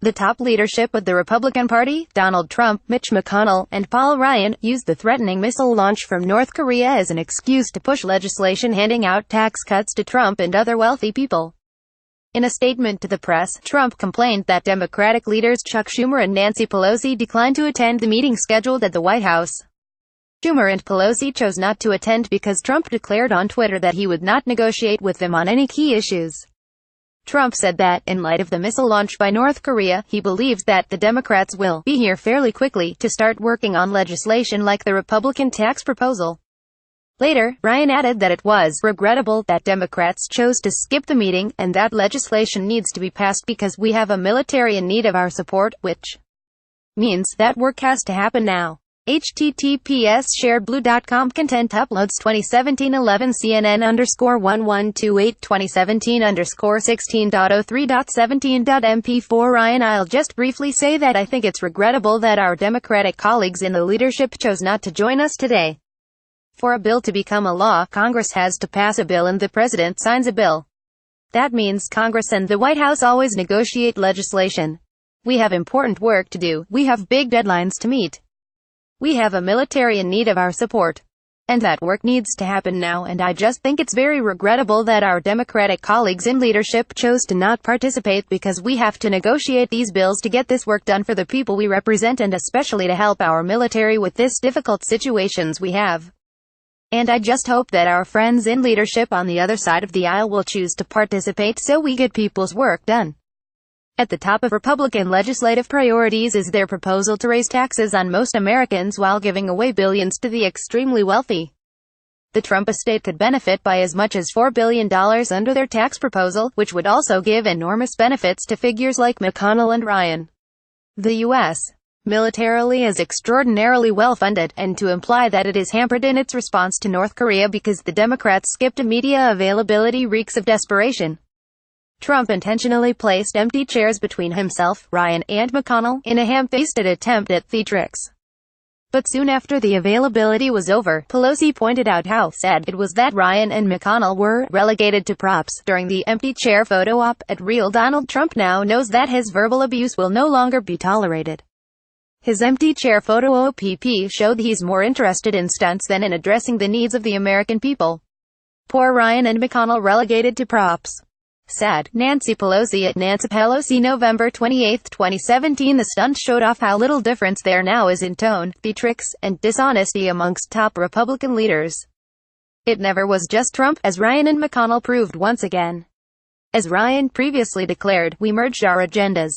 The top leadership of the Republican Party, Donald Trump, Mitch McConnell, and Paul Ryan, used the threatening missile launch from North Korea as an excuse to push legislation handing out tax cuts to Trump and other wealthy people. In a statement to the press, Trump complained that Democratic leaders Chuck Schumer and Nancy Pelosi declined to attend the meeting scheduled at the White House. Schumer and Pelosi chose not to attend because Trump declared on Twitter that he would not negotiate with them on any key issues. Trump said that, in light of the missile launch by North Korea, he believes that the Democrats will be here fairly quickly to start working on legislation like the Republican tax proposal. Later, Ryan added that it was regrettable that Democrats chose to skip the meeting, and that legislation needs to be passed because we have a military in need of our support, which means that work has to happen now. https://sharedblue.com Content uploads 2017-11 CNN_1128 2017_16.03.17.mp4 Ryan, I'll just briefly say that I think it's regrettable that our Democratic colleagues in the leadership chose not to join us today. For a bill to become a law, Congress has to pass a bill and the President signs a bill. That means Congress and the White House always negotiate legislation. We have important work to do, we have big deadlines to meet. We have a military in need of our support. And that work needs to happen now, and I just think it's very regrettable that our Democratic colleagues in leadership chose to not participate because we have to negotiate these bills to get this work done for the people we represent and especially to help our military with this difficult situations we have. And I just hope that our friends in leadership on the other side of the aisle will choose to participate so we get people's work done. At the top of Republican legislative priorities is their proposal to raise taxes on most Americans while giving away billions to the extremely wealthy. The Trump estate could benefit by as much as $4 billion under their tax proposal, which would also give enormous benefits to figures like McConnell and Ryan. The U.S. militarily is extraordinarily well-funded, and to imply that it is hampered in its response to North Korea because the Democrats skipped media availability reeks of desperation. Trump intentionally placed empty chairs between himself, Ryan, and McConnell, in a ham-fisted attempt at theatrics. But soon after the availability was over, Pelosi pointed out how sad it was that Ryan and McConnell were relegated to props during the empty chair photo op. At Real Donald Trump now knows that his verbal abuse will no longer be tolerated. His empty chair photo op showed he's more interested in stunts than in addressing the needs of the American people. Poor Ryan and McConnell relegated to props. Sad. Nancy Pelosi at Nancy Pelosi November 28, 2017 The stunt showed off how little difference there now is in tone, theatrics, and dishonesty amongst top Republican leaders. It never was just Trump, as Ryan and McConnell proved once again. As Ryan previously declared, we merged our agendas.